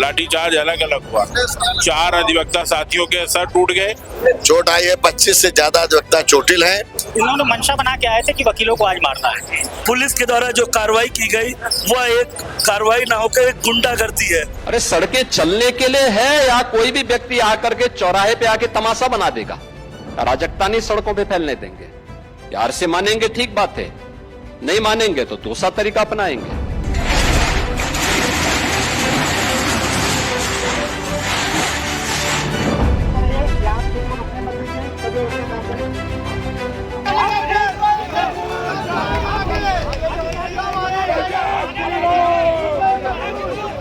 लाठीचार्ज अलग अलग हुआ। 4 अधिवक्ता साथियों के सर टूट गए। चोट आई है, 25 से ज्यादा अधिवक्ता चोटिल हैं। इन्होंने मंशा बना के आए थे कि वकीलों को आज मारना है। पुलिस के द्वारा जो कार्रवाई की गई वह एक कार्रवाई ना होकर एक गुंडागर्दी है। अरे सड़कें चलने के लिए है या कोई भी व्यक्ति आकर के चौराहे पे आके तमाशा बना देगा? अराजकता नहीं सड़कों पे फैलने देंगे। यार से मानेंगे ठीक बात है, नहीं मानेंगे तो दूसरा तरीका अपनाएंगे।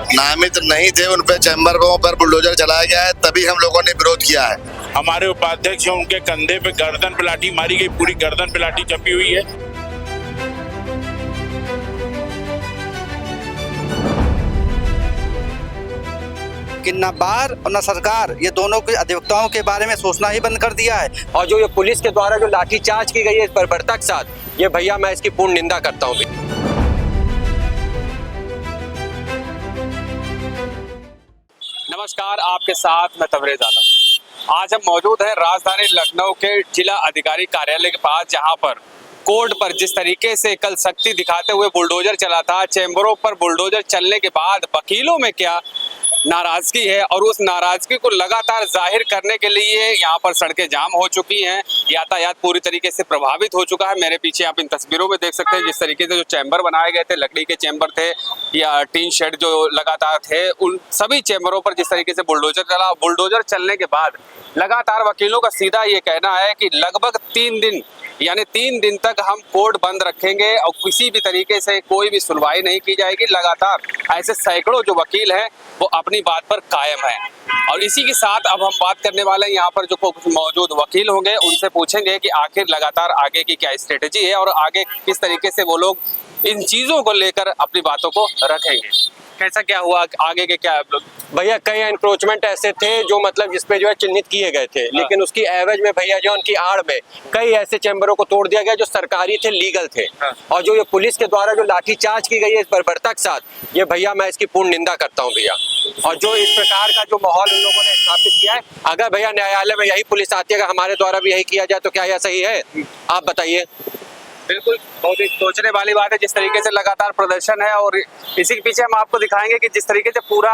नामित नहीं थे, उन पे चैम्बरों पर बुलडोजर चलाया गया है, तभी हम लोगों ने विरोध किया है। हमारे उपाध्यक्ष हैं, उनके कंधे पे गर्दन पे लाठी मारी गई, पूरी गर्दन पे लाठी चपी हुई है। कि न बार और न सरकार ये दोनों के अधिवक्ताओं के बारे में सोचना ही बंद कर दिया है। और जो ये पुलिस के द्वारा जो लाठीचार्ज की गई है इस बर्बरता के साथ, ये भैया मैं इसकी पूर्ण निंदा करता हूँ। नमस्कार, आपके साथ मैं तबरेज आलम। आज हम मौजूद हैं राजधानी लखनऊ के जिला अधिकारी कार्यालय के पास, जहां पर कोर्ट पर जिस तरीके से कल सख्ती दिखाते हुए बुलडोजर चला था, चैम्बरों पर बुलडोजर चलने के बाद वकीलों में क्या नाराजगी है और उस नाराजगी को लगातार जाहिर करने के लिए यहाँ पर सड़कें जाम हो चुकी हैं, यातायात पूरी तरीके से प्रभावित हो चुका है। मेरे पीछे आप इन तस्वीरों में देख सकते हैं जिस तरीके से जो चैम्बर बनाए गए थे, लकड़ी के चैम्बर थे या टीन शेड जो लगातार थे, उन सभी चैम्बरों पर जिस तरीके से बुलडोजर चला। बुलडोजर चलने के बाद लगातार वकीलों का सीधा ये कहना है कि लगभग 3 दिन यानी 3 दिन तक हम कोर्ट बंद रखेंगे और किसी भी तरीके से कोई भी सुनवाई नहीं की जाएगी। लगातार ऐसे सैकड़ों जो वकील हैं वो अपनी बात पर कायम है। और इसी के साथ अब हम बात करने वाले हैं यहाँ पर जो कुछ मौजूद वकील होंगे, उनसे पूछेंगे कि आखिर लगातार आगे की क्या स्ट्रेटेजी है और आगे किस तरीके से वो लोग इन चीजों को लेकर अपनी बातों को रखेंगे। कैसा क्या हुआ, आगे के क्या भैया कई एनक्रोचमेंट ऐसे थे जो मतलब जिसपे जो है चिन्हित किए गए थे, लेकिन उसकी एवज में भैया जो उनकी आड़ में कई ऐसे चैम्बरों को तोड़ दिया गया जो सरकारी थे, लीगल थे। और जो ये पुलिस के द्वारा जो लाठीचार्ज की गई है इस बर्बरता के साथ, ये भैया मैं इसकी पूर्ण निंदा करता हूँ भैया। और जो इस प्रकार का जो माहौल उन लोगों ने स्थापित किया है, अगर भैया न्यायालय में यही पुलिस आती है, अगर हमारे द्वारा भी यही किया जाए तो क्या यह सही है? आप बताइए। बिल्कुल, बहुत ही सोचने वाली बात है जिस तरीके से लगातार प्रदर्शन है। और इसी के पीछे हम आपको दिखाएंगे कि जिस तरीके से पूरा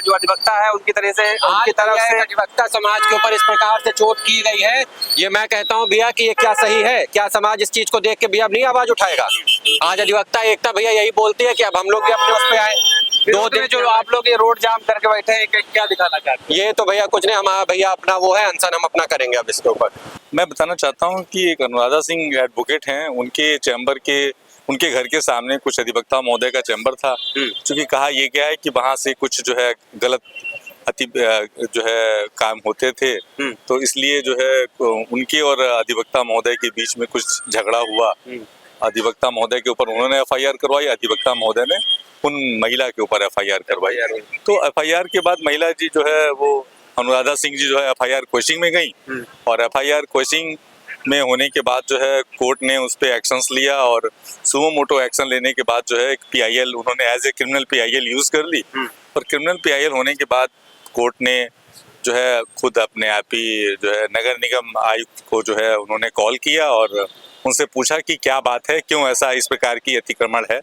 जो अधिवक्ता है उनकी तरफ से अधिवक्ता समाज के ऊपर इस प्रकार से चोट की गई है, ये मैं कहता हूँ भैया कि ये क्या सही है? क्या समाज इस चीज को देख के भैया अब नहीं आवाज उठाएगा? आज अधिवक्ता एकता भैया यही बोलती है कि अब हम लोग भी अपने उस पे आए। 2 दिन जो आप लोग ये रोड जाम करके बैठे हैं, क्या दिखाना चाहते हैं? ये तो भैया कुछ नहीं, हमारा भैया अपना वो है अनशन, हम अपना करेंगे अब इसके ऊपर। मैं बताना चाहता हूं कि एक अनुराधा सिंह एडवोकेट हैं, उनके चैम्बर के उनके घर के सामने कुछ अधिवक्ता महोदय का चैम्बर था। क्योंकि कहा यह गया है कि वहां से कुछ जो है गलत जो है काम होते थे, तो इसलिए जो है उनके और अधिवक्ता महोदय के बीच में कुछ झगड़ा हुआ। अधिवक्ता महोदय के ऊपर उन्होंने FIR करवाई, अधिवक्ता महोदय ने उन महिला के ऊपर FIR करवाई। तो FIR के बाद महिला जी जो है वो अनुराधा सिंह जी जो है FIR क्वेश्चनिंग में गई और FIR क्वेश्चनिंग में होने के बाद जो है कोर्ट ने उस पर एक्शंस लिया और सुमो मोटो एक्शन लेने के बाद जो है एक PIL उन्होंने as a criminal PIL use कर ली। और क्रिमिनल PIL होने के बाद कोर्ट ने जो है खुद अपने आप ही जो है नगर निगम आयुक्त को जो है उन्होंने कॉल किया और उनसे पूछा कि क्या बात है, क्यों ऐसा इस प्रकार की अतिक्रमण है।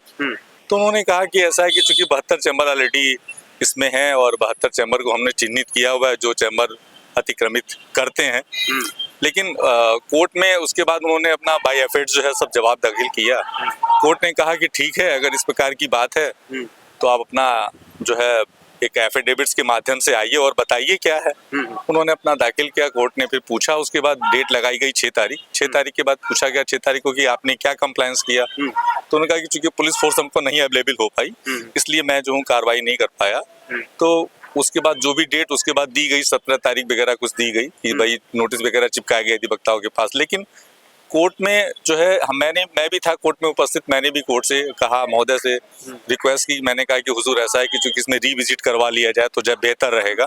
तो उन्होंने कहा कि ऐसा है कि चूंकि 72 चैम्बर ऑलरेडी इसमें हैं और 72 चैम्बर को हमने चिन्हित किया हुआ है जो चैम्बर अतिक्रमित करते हैं। लेकिन कोर्ट में उसके बाद उन्होंने अपना बाय एफिडेविट जो है सब जवाब दाखिल किया। कोर्ट ने कहा कि ठीक है, अगर इस प्रकार की बात है तो आप अपना जो है एक एफिडेविट्स के माध्यम से आइए और बताइए क्या है। उन्होंने अपना दाखिल किया, कोर्ट ने फिर पूछा, उसके बाद डेट लगाई गई 6 तारीख। 6 तारीख के बाद पूछा गया 6 तारीख को कि आपने क्या कंप्लायंस किया। तो उन्होंने कहा कि चूंकि पुलिस फोर्स हमको नहीं अवेलेबल हो पाई, इसलिए मैं जो हूँ कार्रवाई नहीं कर पाया। तो उसके बाद जो भी डेट उसके बाद दी गई 17 तारीख वगैरह कुछ दी गई कि भाई नोटिस वगैरह चिपकाया गया अधिवक्ताओं के पास। लेकिन कोर्ट में जो है मैं भी था कोर्ट में उपस्थित, मैंने भी कोर्ट से कहा, महोदय से रिक्वेस्ट की। मैंने कहा कि हुजूर ऐसा है कि चूंकि इसमें रिविजिट करवा लिया जाए तो जब बेहतर रहेगा।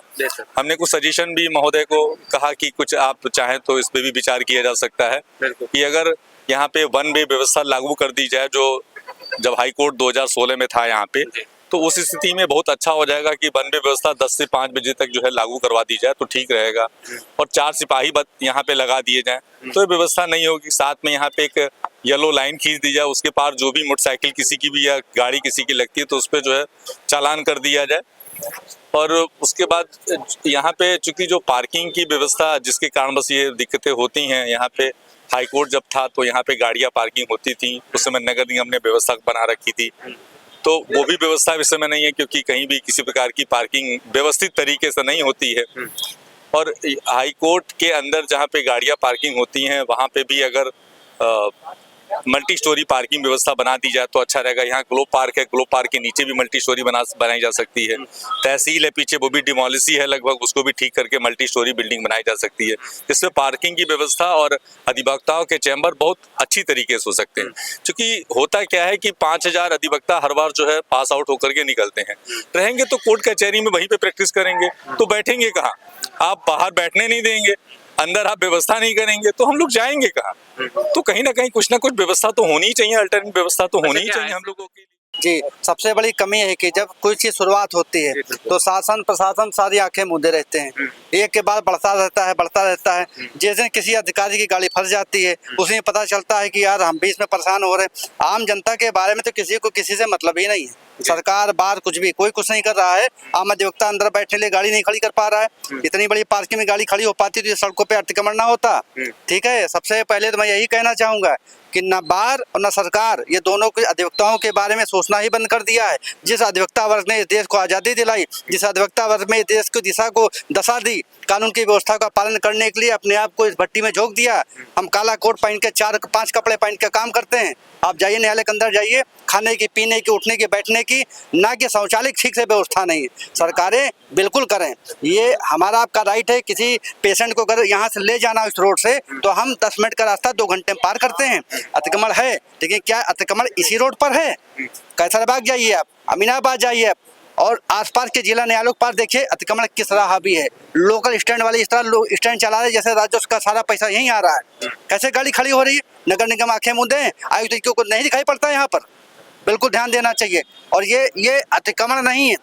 हमने कुछ सजेशन भी महोदय को कहा कि कुछ आप चाहें तो इस पे भी विचार किया जा सकता है कि अगर यहाँ पे 1 वे व्यवस्था लागू कर दी जाए, जो जब हाई कोर्ट 2016 में था यहाँ पे, तो उस स्थिति में बहुत अच्छा हो जाएगा कि वन वे व्यवस्था 10 से 5 बजे तक जो है लागू करवा दी जाए तो ठीक रहेगा, और 4 सिपाही यहाँ पे लगा दिए जाएं तो ये व्यवस्था नहीं होगी। साथ में यहाँ पे एक येलो लाइन खींच दी जाए, उसके पार जो भी मोटरसाइकिल किसी की भी या गाड़ी किसी की लगती है तो उस पर जो है चालान कर दिया जाए। और उसके बाद यहाँ पे चूंकि जो पार्किंग की व्यवस्था जिसके कारण बस ये दिक्कतें होती हैं, यहाँ पे हाई कोर्ट जब था तो यहाँ पे गाड़ियाँ पार्किंग होती थी, उस समय नगर निगम ने व्यवस्था बना रखी थी, तो वो भी व्यवस्था इस समय नहीं है क्योंकि कहीं भी किसी प्रकार की पार्किंग व्यवस्थित तरीके से नहीं होती है। और हाई कोर्ट के अंदर जहाँ पे गाड़ियाँ पार्किंग होती हैं वहाँ पे भी अगर मल्टी स्टोरी पार्किंग व्यवस्था बना दी जाए तो अच्छा रहेगा। यहाँ ग्लोब पार्क है, ग्लोब पार्क के नीचे भी मल्टी स्टोरी बनाई जा सकती है। तहसील है पीछे, वो भी डिमोलिसी है लगभग, उसको भी ठीक करके मल्टी स्टोरी बिल्डिंग बनाई जा सकती है। इससे पार्किंग की व्यवस्था और अधिवक्ताओं के चैम्बर बहुत अच्छी तरीके से हो सकते हैं। क्योंकि होता क्या है कि 5000 अधिवक्ता हर बार जो है पास आउट होकर के निकलते हैं, रहेंगे तो कोर्ट कचहरी में वहीं पे प्रैक्टिस करेंगे, तो बैठेंगे कहाँ? आप बाहर बैठने नहीं देंगे, अंदर आप व्यवस्था नहीं करेंगे तो हम लोग जाएंगे कहाँ? तो कहीं ना कहीं कुछ ना कुछ व्यवस्था तो होनी ही चाहिए, अल्टरनेट व्यवस्था तो होनी ही चाहिए हम लोगों की। जी, सबसे बड़ी कमी है कि जब कोई चीज शुरुआत होती है तो शासन प्रशासन सारी आंखें मूंदे रहते हैं, एक के बाद बढ़ता रहता है। जिस दिन किसी अधिकारी की गाड़ी फंस जाती है उसे पता चलता है कि यार हम भी इसमें परेशान हो रहे हैं। आम जनता के बारे में तो किसी को किसी से मतलब ही नहीं है, सरकार बाहर कुछ भी कोई कुछ नहीं कर रहा है। आम अधिवक्ता अंदर बैठने लिए गाड़ी नहीं खड़ी कर पा रहा है। इतनी बड़ी पार्किंग में गाड़ी खड़ी हो पाती तो ये सड़कों पे अतिक्रमण ना होता। ठीक है, सबसे पहले तो मैं यही कहना चाहूंगा कि न बार और न सरकार ये दोनों के अधिवक्ताओं के बारे में सोचना ही बंद कर दिया है। जिस अधिवक्ता वर्ग ने इस देश को आज़ादी दिलाई, जिस अधिवक्ता वर्ग में इस देश को दिशा को दशा दी, कानून की व्यवस्था का पालन करने के लिए अपने आप को इस भट्टी में झोंक दिया। हम काला कोट पहन के 4-5 कपड़े पहन के काम करते हैं। आप जाइए न्यायालय के अंदर जाइए, खाने की, पीने की, उठने की, बैठने की, ना कि शौचालय ठीक से व्यवस्था नहीं है। सरकारें बिल्कुल करें, ये हमारा आपका राइट है। किसी पेशेंट को अगर यहाँ से ले जाना इस रोड से तो हम 10 मिनट का रास्ता 2 घंटे में पार करते हैं। अतिक्रमण है, लेकिन क्या अतिक्रमण इसी रोड पर है? कैसरबाग जाइए आप, अमीनाबाद जाइए आप, और आसपास के जिला न्यायालयों पर देखिए अतिक्रमण किस तरह हावी है। लोकल स्टैंड वाले इस तरह लोग स्टैंड चला रहे जैसे राजस्व का सारा पैसा यहीं आ रहा है। कैसे गाड़ी खड़ी हो रही है? नगर निगम आंखें मूंदे, आयुक्त को नहीं दिखाई पड़ता है यहाँ पर। बिल्कुल ध्यान देना चाहिए। और ये अतिक्रमण नहीं है,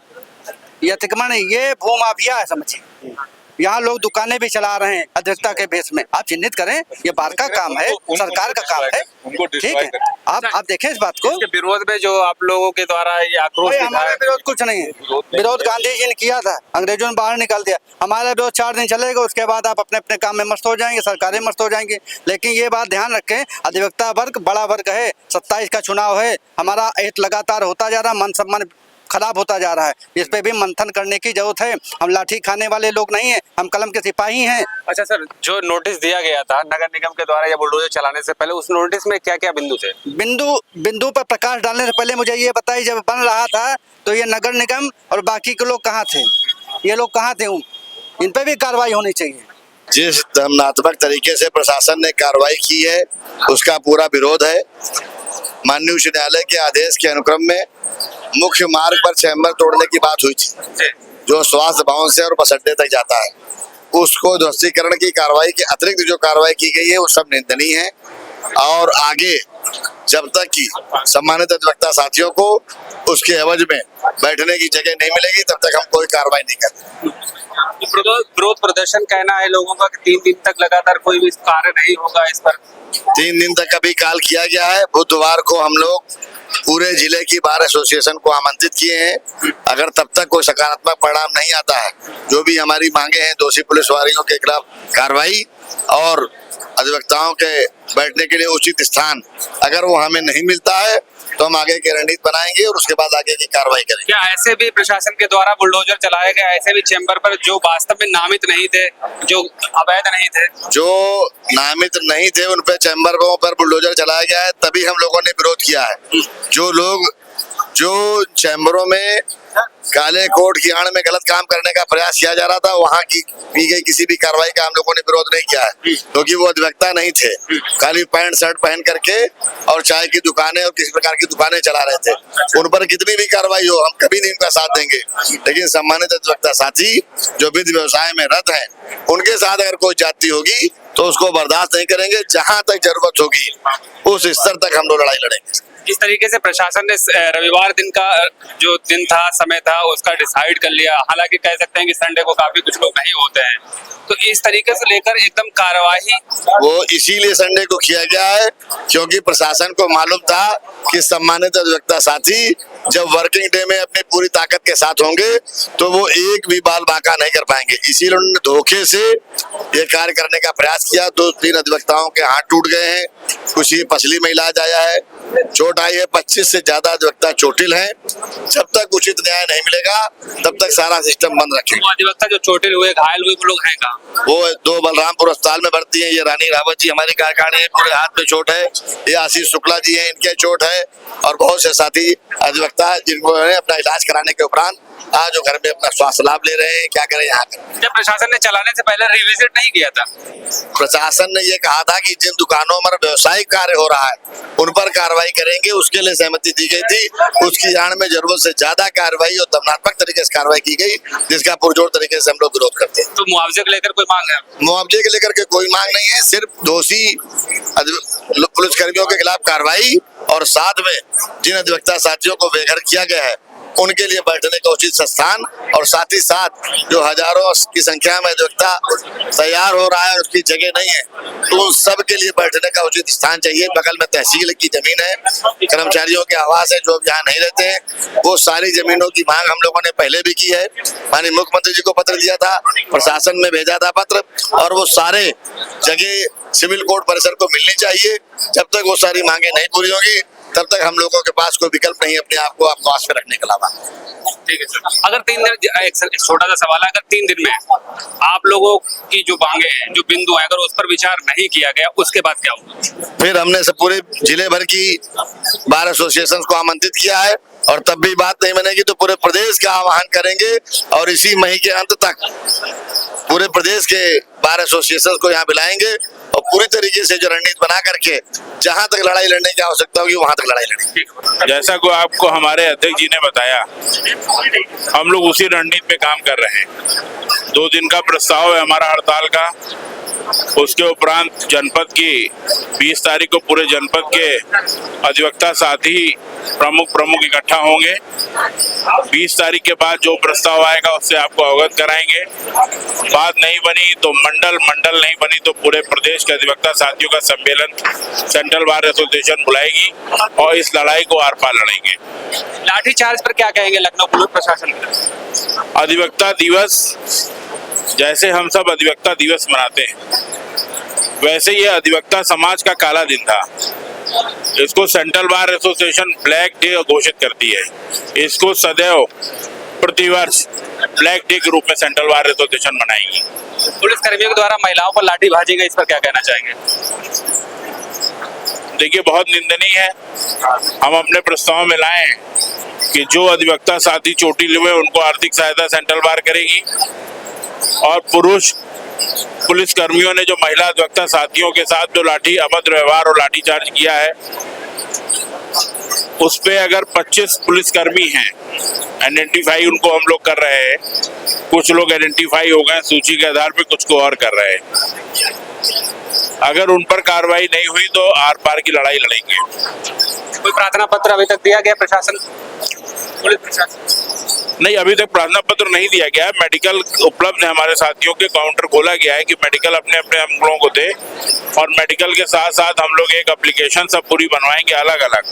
ये अतिक्रमण है, ये भूमाफिया है समझिए। यहाँ लोग दुकानें भी चला रहे हैं अधिवक्ता के भेष में। आप चिन्हित करें, ये बाहर का काम है, सरकार का काम है। ठीक है, आप देखें इस बात को। इसके विरोध में जो आप लोगों के द्वारा ये आक्रोश हमारा विरोध कुछ नहीं है। विरोध गांधी जी ने किया था, अंग्रेजों ने बाहर निकाल दिया। हमारा विरोध 4 दिन चलेगा, उसके बाद आप अपने अपने काम में मस्त हो जाएंगे, सरकारें मस्त हो जाएंगी। लेकिन ये बात ध्यान रखें, अधिवक्ता वर्ग बड़ा वर्ग है। 27 का चुनाव है, हमारा एट लगातार होता जा रहा, मान सम्मान खराब होता जा रहा है। इस पे भी मंथन करने की जरूरत है। हम लाठी खाने वाले लोग नहीं हैं, हम कलम के सिपाही हैं। अच्छा सर, जो नोटिस दिया गया था नगर निगम के द्वारा या बुलडोजर चलाने से पहले, उस नोटिस में क्या क्या बिंदु थे? बिंदु पर प्रकाश डालने से पहले मुझे ये बताइए, जब बन रहा था तो ये नगर निगम और बाकी के लोग कहाँ थे? ये लोग कहाँ थे? इन पे भी कार्रवाई होनी चाहिए। जिस दमनात्मक तरीके से प्रशासन ने कार्रवाई की है उसका पूरा विरोध है। माननीय उच्च न्यायालय के आदेश के अनुक्रम में मुख्य मार्ग पर चैम्बर तोड़ने की बात हुई थी, जो स्वास्थ्य भवन से और बस अड्डे तक जाता है। उसको ध्वस्तीकरण की कार्रवाई के अतिरिक्त जो कार्रवाई की गई है वो सब निंदनीय है। और आगे जब तक कि सम्मानित अधिवक्ता साथियों को उसके एवज में बैठने की जगह नहीं मिलेगी तब तक हम कोई कार्रवाई नहीं करेंगे। विरोध प्रदर्शन कहना है लोगों का कि 3 दिन तक लगातार कोई भी कार्य नहीं होगा इस पर। 3 दिन तक अभी काल किया गया है। बुधवार को हम लोग पूरे जिले की बार एसोसिएशन को आमंत्रित किए हैं। अगर तब तक कोई सकारात्मक परिणाम नहीं आता है, जो भी हमारी मांगे हैं, दोषी पुलिस वालियों के खिलाफ कार्रवाई और अधिवक्ताओं के बैठने के लिए उचित स्थान, अगर वो हमें नहीं मिलता है तो हम आगे की रणनीति बनाएंगे और उसके बाद आगे की कार्रवाई करेंगे। क्या ऐसे भी प्रशासन के द्वारा बुलडोजर चलाए गए ऐसे भी चैम्बर पर जो वास्तव में नामित नहीं थे, जो अवैध नहीं थे? जो नामित नहीं थे उन पे चैम्बरों पर बुलडोजर चलाया गया है, तभी हम लोगों ने विरोध किया है। जो चैम्बरों में काले कोट की आड़ में गलत काम करने का प्रयास किया जा रहा था, वहाँ की गई किसी भी कार्रवाई का हम लोगों ने विरोध नहीं किया है, क्योंकि वो अधिवक्ता नहीं थे। खाली पैंट शर्ट पहन करके और चाय की दुकानें और किसी प्रकार की दुकानें चला रहे थे। उन पर कितनी भी कार्रवाई हो, हम कभी नहीं उनका साथ देंगे। लेकिन सम्मानित अधिवक्ता साथी जो विधि व्यवसाय में रत हैं, उनके साथ अगर कोई जाति होगी तो उसको बर्दाश्त नहीं करेंगे। जहां तक जरूरत होगी उस स्तर तक हम लोग लड़ाई लड़ेंगे। जिस तरीके से प्रशासन ने रविवार दिन का जो दिन था, समय था, उसका डिसाइड कर लिया, हालांकि कह सकते हैं कि संडे को काफी कुछ लोग नहीं होते हैं, तो इस तरीके से लेकर एकदम कार्यवाही वो इसीलिए संडे को किया गया है क्योंकि प्रशासन को मालूम था कि सम्मानित अधिवक्ता साथी जब वर्किंग डे में अपनी पूरी ताकत के साथ होंगे तो वो एक भी बाल बांका नहीं कर पाएंगे। इसीलिए उन्होंने धोखे से ये कार्य करने का प्रयास किया। 2-3 अधिवक्ताओं के हाथ टूट गए हैं, कुछ ही पसली में इलाज आया है, चोट आई है। 25 से ज्यादा अधिवक्ता चोटिल हैं। जब तक उचित न्याय नहीं मिलेगा तब तक सारा सिस्टम बंद रखेंगे। वो अधिवक्ता जो चोटिल हुए, घायल हुए, वो लोग हैं कहाँ? वो 2 बलरामपुर अस्पताल में भर्ती है। ये रानी रावत जी हमारी कारखानी है, पूरे हाथ में चोट है। ये आशीष शुक्ला जी हैं, इनके चोट है, और बहुत से साथी अधिवक्ता जिनको अपना इलाज कराने के उपरांत आज जो घर में अपना स्वास्थ्य लाभ ले रहे हैं। क्या करें यहाँ कर। जब प्रशासन ने चलाने से पहले रिविजिट नहीं किया था? प्रशासन ने ये कहा था कि जिन दुकानों में व्यवसायिक कार्य हो रहा है उन पर कार्रवाई करेंगे, उसके लिए सहमति दी गई थी। उसकी जान में जरूरत से ज्यादा कार्रवाई और दमनात्मक तरीके से कार्रवाई की गई, जिसका पुरजोर तरीके से हम लोग विरोध करते हैं। तो मुआवजे को लेकर कोई मांग है? मुआवजे के लेकर के कोई मांग नहीं है, सिर्फ दोषी पुलिसकर्मियों के खिलाफ कार्रवाई और साथ में जिन अधिवक्ता साथियों को बेघर किया गया है उनके लिए बैठने का उचित स्थान, और साथ ही साथ जो हजारों की संख्या में अधिवक्ता तैयार हो रहा है और उसकी जगह नहीं है, तो उन सब के लिए बैठने का उचित स्थान चाहिए। बगल में तहसील की जमीन है, कर्मचारियों के आवास है जो अब यहाँ नहीं रहते हैं। वो सारी जमीनों की मांग हम लोगों ने पहले भी की है। माननीय मुख्यमंत्री जी को पत्र दिया था, प्रशासन में भेजा था पत्र, और वो सारे जगह सिविल कोर्ट परिसर को मिलनी चाहिए। जब तक वो सारी मांगे नहीं पूरी होगी तब तक हम लोगों के पास कोई विकल्प नहीं अपने आप को आवास में रखने के अलावा। ठीक है सर। अगर 3 दिन, एक छोटा सा सवाल है, अगर 3 दिन में आप लोगों की जो मांगे हैं, जो बिंदु है, अगर उस पर विचार नहीं किया गया, उसके बाद क्या होगा? फिर हमने सब पूरे जिले भर की बार एसोसिएशन को आमंत्रित किया है, और तब भी बात नहीं बनेगी तो पूरे प्रदेश का आह्वान करेंगे, और इसी महीने के अंत तक पूरे प्रदेश के बार एसोसिएशन को यहाँ बुलाएंगे और पूरी तरीके से जो रणनीति बना करके जहां तक लड़ाई लड़ने की आवश्यकता होगी वहां तक लड़ाई लड़ेंगे। जैसा को आपको हमारे अध्यक्ष जी ने बताया, हम लोग उसी रणनीति पे काम कर रहे हैं। 2 दिन का प्रस्ताव है हमारा हड़ताल का। उसके उपरांत जनपद की 20 तारीख को पूरे जनपद के अधिवक्ता साथी प्रमुख इकट्ठा होंगे। 20 तारीख के बाद जो प्रस्ताव आएगा उससे आपको अवगत कराएंगे। बात नहीं बनी तो मंडल नहीं बनी तो पूरे प्रदेश के अधिवक्ता साथियों का सम्मेलन सेंट्रल बार एसोसिएशन बुलाएगी और इस लड़ाई को आर पार लड़ेंगे। लाठीचार्ज पर क्या कहेंगे लखनऊ पुलिस प्रशासन? अधिवक्ता दिवस, जैसे हम सब अधिवक्ता दिवस मनाते हैं, वैसे ये अधिवक्ता समाज का काला दिन था। इसको central bar association black day घोषित करती है। इसको सदैव प्रतिवर्ष ब्लैक डे के रूप में सेंट्रल बार एसोसिएशन मनाएगी। पुलिस कर्मियों के द्वारा महिलाओं पर लाठीबाजी गई, इस पर क्या कहना चाहेंगे? देखिए, बहुत निंदनीय है। हम अपने प्रस्ताव में लाए हैं कि जो अधिवक्ता साथी चोटिल हुए उनको आर्थिक सहायता सेंट्रल बार करेगी, और पुरुष पुलिस कर्मियों ने जो महिला अधिवक्ता साथियों के साथ जो अभद्र व्यवहार और लाठीचार्ज किया है, उस पे अगर 25 पुलिसकर्मी हैं, आइडेंटिफाई उनको हम लोग कर रहे हैं। कुछ लोग आइडेंटिफाई हो गए सूची के आधार पे, कुछ को और कर रहे हैं। अगर उन पर कार्रवाई नहीं हुई तो आर पार की लड़ाई लड़ेंगे। कोई प्रार्थना पत्र अभी तक दिया गया प्रशासन, पुलिस प्रशासन? नहीं, अभी तक प्रार्थना पत्र नहीं दिया गया है। मेडिकल उपलब्ध है हमारे साथियों के, काउंटर खोला गया है कि मेडिकल अपने अपने हम लोगों को दे, और मेडिकल के साथ साथ हम लोग एक एप्लीकेशन सब पूरी बनवाएंगे अलग अलग।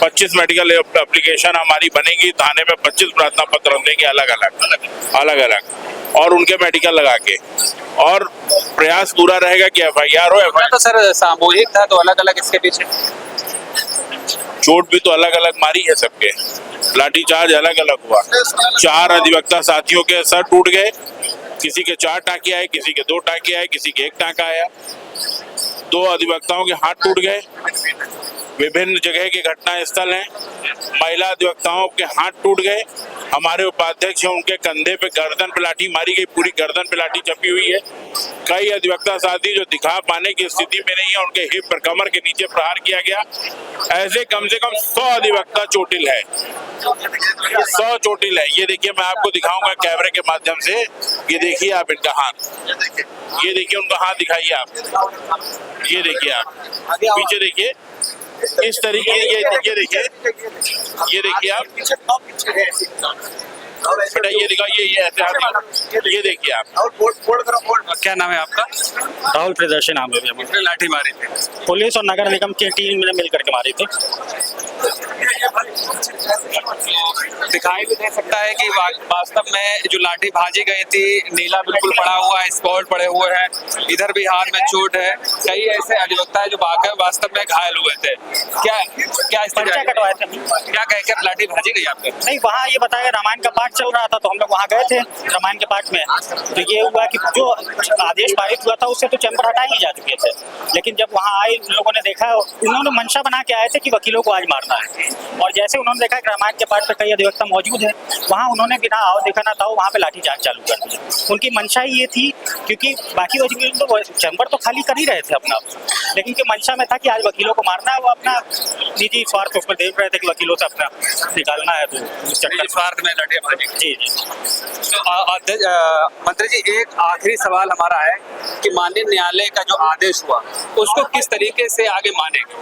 25 मेडिकल एप्लीकेशन हमारी बनेगी, थाने में 25 प्रार्थना पत्र देंगे अलग अलग, और उनके मेडिकल लगा के, और प्रयास पूरा रहेगा कि FIR हो। तो सर सामूहिक था तो अलग अलग इसके पीछे चोट भी तो अलग अलग मारी है सबके, लाठीचार्ज अलग अलग हुआ। 4 अधिवक्ता साथियों के सर टूट गए, किसी के 4 टाँके आए, किसी के 2 टाँके आए, किसी के 1 टाँका आया। 2 अधिवक्ताओं के हाथ टूट गए। विभिन्न जगह के घटना स्थल हैं। महिला अधिवक्ताओं के हाथ टूट गए। हमारे उपाध्यक्ष हैं, उनके कंधे पे गर्दन पे लाठी मारी गई, पूरी गर्दन पे लाठी चपी हुई है। कई अधिवक्ता साथी जो दिखा पाने की स्थिति में नहीं है, उनके हिप पर कमर के नीचे प्रहार किया गया। ऐसे कम से कम 100 अधिवक्ता चोटिल है, 100 चोटिल है। ये देखिए, मैं आपको दिखाऊंगा कैमरे के माध्यम से। ये देखिए आप इनका हाथ, ये देखिए उनका हाथ दिखाइए आप, ये देखिए आप पीछे देखिए, इस तरीके ये देखिए आप बेटा, ये दिखाइए, ये ऐसे हाथी, ये देखिए आप। क्या नाम है आपका? राहुल प्रियदर्शी नाम है। किसने लाठी मारी थी? पुलिस और नगर निगम की टीम ने मिल करके मारी थी। दिखाई भी दे सकता है कि वास्तव में जो लाठी भाजी गई थी, नीला बिल्कुल पड़ा हुआ है, स्पॉट पड़े हुए हैं, इधर भी हाथ में चोट है। कई ऐसे अधिवक्ता है जो वास्तव में घायल हुए थे। क्या पर्चा कटवाए थे। क्या कहकर लाठी भाजी गई आपके? नहीं, वहाँ ये बताया रामायण का पाठ चल रहा था तो हम लोग वहाँ गए थे रामायण के पाठ में। तो ये हुआ कि जो आदेश पारित हुआ था उससे तो चैम्बर हटा ही जा चुके थे, लेकिन जब वहाँ आए लोगों ने देखा, उन्होंने मंशा बना के आए थे कि वकीलों को आज मारना है। और जैसे उन्होंने देखा कि रामायण के पाठ पे कई अधिवक्ता मौजूद है, वहाँ उन्होंने बिना आओ देखा ना था वहाँ पे लाठीचार्ज चालू कर दिया। उनकी मंशा ही ये थी, क्योंकि बाकी वकील तो चैम्बर तो खाली कर ही रहे थे अपना, लेकिन उनकी मंशा में था कि आज वकीलों को मारना है। वो अपना निजी स्वार्थ उसमें देख रहे थे कि वकीलों से अपना निकालना है, तो उस चक्कर स्वार्थ में लाठी भाजी। जी। मंत्री जी, एक आखिरी सवाल हमारा है कि माननीय न्यायालय का जो आदेश हुआ उसको किस तरीके से आगे मानेंगे?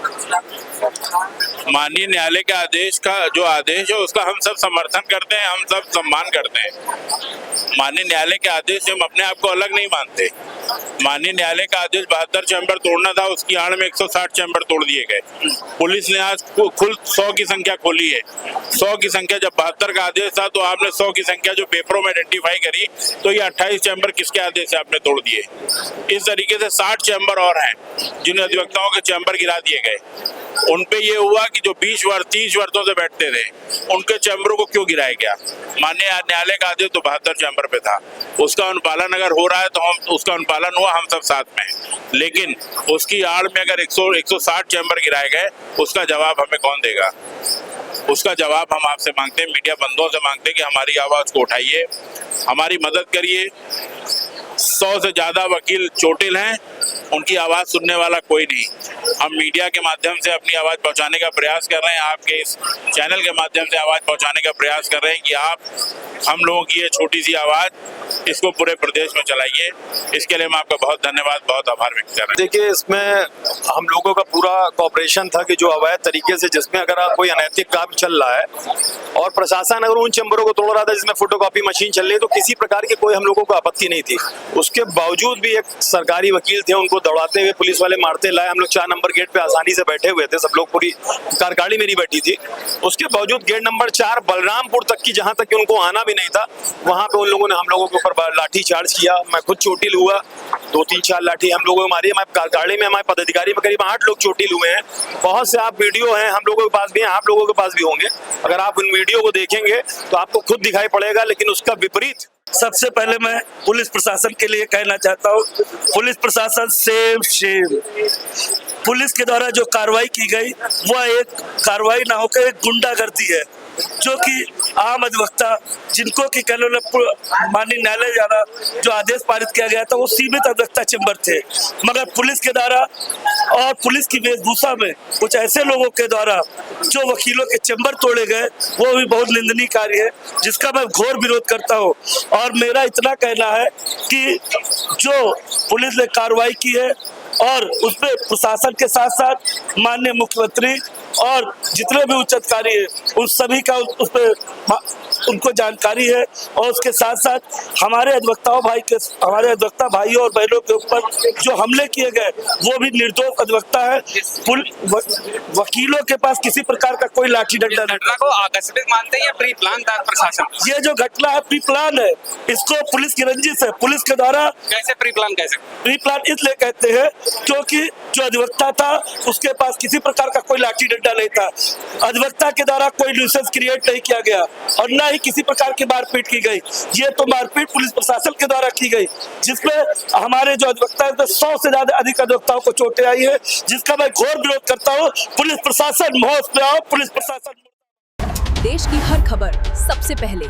माननीय न्यायालय के आदेश का जो आदेश है उसका हम सब समर्थन करते हैं, हम सब सम्मान करते हैं। माननीय न्यायालय के आदेश से हम अपने आप को अलग नहीं मानते। माननीय न्यायालय का आदेश 72 चैम्बर तोड़ना था, उसकी आड़ में 160 चैम्बर तोड़ दिए गए। पुलिस ने आज खुद 100 की संख्या खोली है। 100 की संख्या, जब 72 का आदेश था तो आपने 100 की संख्या जो पेपरों में आइडेंटिफाई करी, तो ये 28 चैम्बर किसके आदेश से आपने तोड़ दिए? इस तरीके से 60 चैम्बर और हैं जिन अधिवक्ताओं के चैम्बर गिरा दिए गए। उनपे ये हुआ कि जो 20 वर्ष 30 वर्षों से बैठते थे उनके चैम्बरों को क्यों गिराया गया? माननीय न्यायालय का आदेश तो 72 चैम्बर पे था, उसका अनुपालन अगर हो रहा है तो हम उसका अनुपालन हुआ, हम सब साथ में हैं। लेकिन उसकी आड़ में अगर 160 चैम्बर गिराए गए, उसका जवाब हमें कौन देगा? उसका जवाब हम आपसे मांगते हैं, मीडिया बंधुओं से मांगते हैं कि हमारी आवाज को उठाइए, हमारी मदद करिए। 100 से ज्यादा वकील चोटिल हैं, उनकी आवाज सुनने वाला कोई नहीं। हम मीडिया के माध्यम से अपनी आवाज पहुंचाने का प्रयास कर रहे हैं, आपके इस चैनल के माध्यम से आवाज पहुंचाने का प्रयास कर रहे हैं कि आप हम लोगों की ये छोटी सी आवाज इसको पूरे प्रदेश में चलाइए। इसके लिए मैं आपका बहुत धन्यवाद, बहुत आभार व्यक्त कर रहे हैं। देखिए, इसमें हम लोगों का पूरा कॉपरेशन था कि जो अवैध तरीके से, जिसमें अगर कोई अनैतिक काम चल रहा है और प्रशासन अगर उन चैम्बरों को तोड़ रहा था जिसमें फोटोकॉपी मशीन चल रही है, तो किसी प्रकार की कोई हम लोगों को आपत्ति नहीं थी। उसके बावजूद भी एक सरकारी वकील थे, उनको दौड़ाते हुए पुलिस वाले मारते लाए। हम लोग 4 नंबर गेट पे आसानी से बैठे हुए थे, सब लोग, पूरी कारगाड़ी मेरी बैठी थी। उसके बावजूद गेट नंबर 4 बलरामपुर तक की, जहां तक कि उनको आना भी नहीं था, वहां पे उन लोगों ने हम लोगों के ऊपर लाठी चार्ज किया। मैं खुद चोटिल हुआ, 2-3-4 लाठी हम लोगों को मारी। हमारे गाड़ी में हमारे पदाधिकारी में करीब 8 लोग चोटिल हुए हैं। बहुत से आप वीडियो हैं, हम लोगों के पास भी हैं, आप लोगों के पास भी होंगे। अगर आप उन वीडियो को देखेंगे तो आपको खुद दिखाई पड़ेगा, लेकिन उसका विपरीत। सबसे पहले मैं पुलिस प्रशासन के लिए कहना चाहता हूँ, पुलिस प्रशासन सेम। पुलिस के द्वारा जो कार्रवाई की गई वह एक कार्रवाई ना होकर एक गुंडागर्दी है, जो कि आम अधिवक्ता जिनको कि माननीय न्यायालय द्वारा जो आदेश पारित किया गया था वो सीमित अधिवक्ता चैम्बर थे, मगर पुलिस के द्वारा और पुलिस की वेशभूषा में कुछ ऐसे लोगों के द्वारा जो वकीलों के चैम्बर तोड़े गए, वो भी बहुत निंदनीय कार्य है, जिसका मैं घोर विरोध करता हूँ। और मेरा इतना कहना है कि जो पुलिस ने कार्रवाई की है और उसमें प्रशासन के साथ साथ माननीय मुख्यमंत्री और जितने भी उच्च अधिकारी है उन सभी का उस पर उनको जानकारी है। और उसके साथ साथ हमारे अधिवक्ता भाइयों और बहनों के ऊपर जो हमले किए गए वो भी निर्दोष अधिवक्ता है। वकीलों के पास किसी प्रकार का कोई लाठी डंडा नहीं। घटना को आकस्मिक मानते हैं या प्री प्लान था प्रशासन? ये जो घटना है प्री प्लान है, इसको पुलिस की रंजिश है। पुलिस के द्वारा कैसे प्री प्लान? प्री प्लान इसलिए कहते हैं क्योंकि जो अधिवक्ता था उसके पास किसी प्रकार का कोई लाठी डंडा नहीं था। अधिवक्ता के द्वारा कोई न्यूसेंस क्रिएट नहीं किया गया और न ही किसी प्रकार की मारपीट की गई। ये तो मारपीट पुलिस प्रशासन के द्वारा की गई, जिसमें हमारे जो अधिवक्ता है 100 से ज्यादा अधिक अधिवक्ताओं को चोटें आई है, जिसका मैं घोर विरोध करता हूँ। पुलिस प्रशासन होश में आओ, पुलिस प्रशासन। देश की हर खबर सबसे पहले